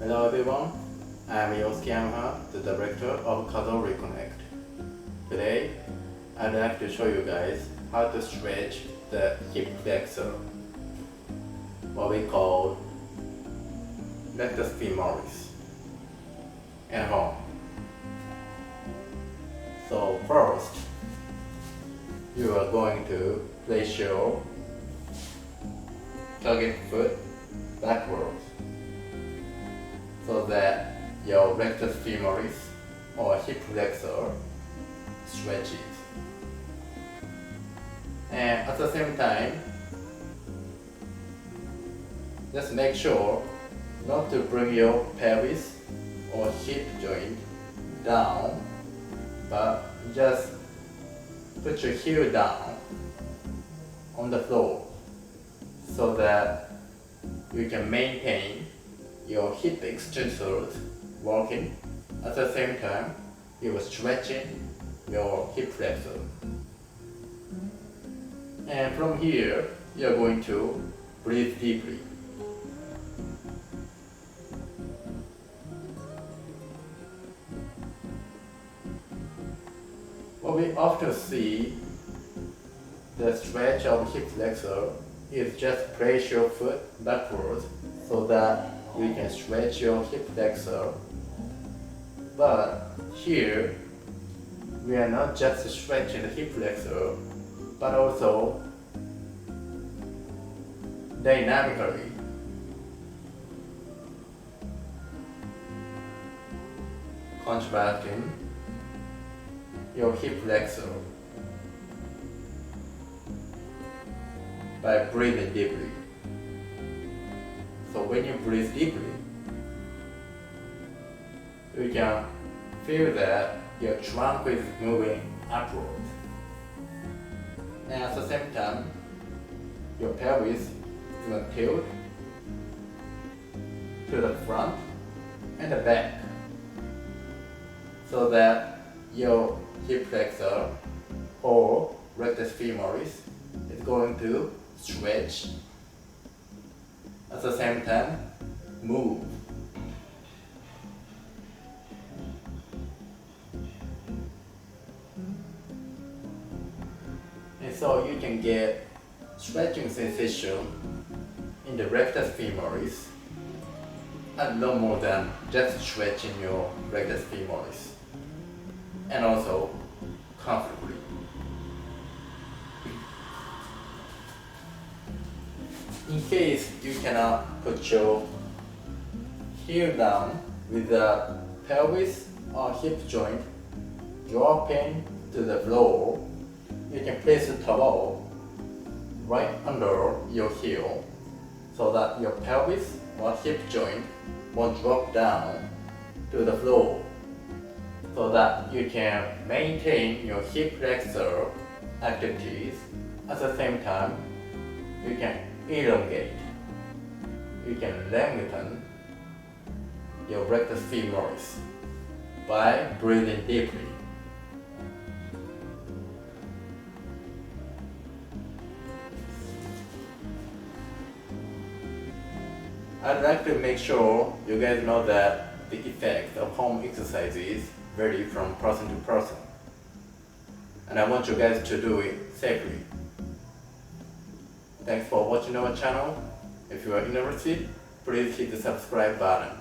Hello everyone, I am Yosuke, the director of Kado Reconnect. Today, I'd like to show you guys how to stretch the hip flexor, what we call rectus femoris, at home. So first, you are going to place your target foot backwards so that your rectus femoris or hip flexor stretches. And at the same time, just make sure not to bring your pelvis or hip joint down, but just put your heel down on the floor so that you can maintain your hip extensors working. At the same time, you are stretching your hip flexor. And from here, you are going to breathe deeply. What we often see, the stretch of hip flexor is just place your foot backwards so that you can stretch your hip flexor. But here, we are not just stretching the hip flexor, but also dynamically contracting your hip flexor by breathing deeply. So when you breathe deeply, you can feel that your trunk is moving upward. And at the same time, your pelvis is going to tilt to the front and the back so that your hip flexor or rectus femoris is going to stretch, at the same time move. And so you can get stretching sensation in the rectus femoris a lot more than just stretching your rectus femoris, and also comfortably. In case you cannot put your heel down with the pelvis or hip joint dropping to the floor, you can place a towel right under your heel so that your pelvis or hip joint won't drop down to the floor, so that you can maintain your hip flexor activities. At the same time, you can elongate, you can lengthen your rectus femoris by breathing deeply. I'd like to make sure you guys know that the effect of home exercises vary from person to person, and I want you guys to do it safely. Thanks for watching our channel. If you are interested, please hit the subscribe button.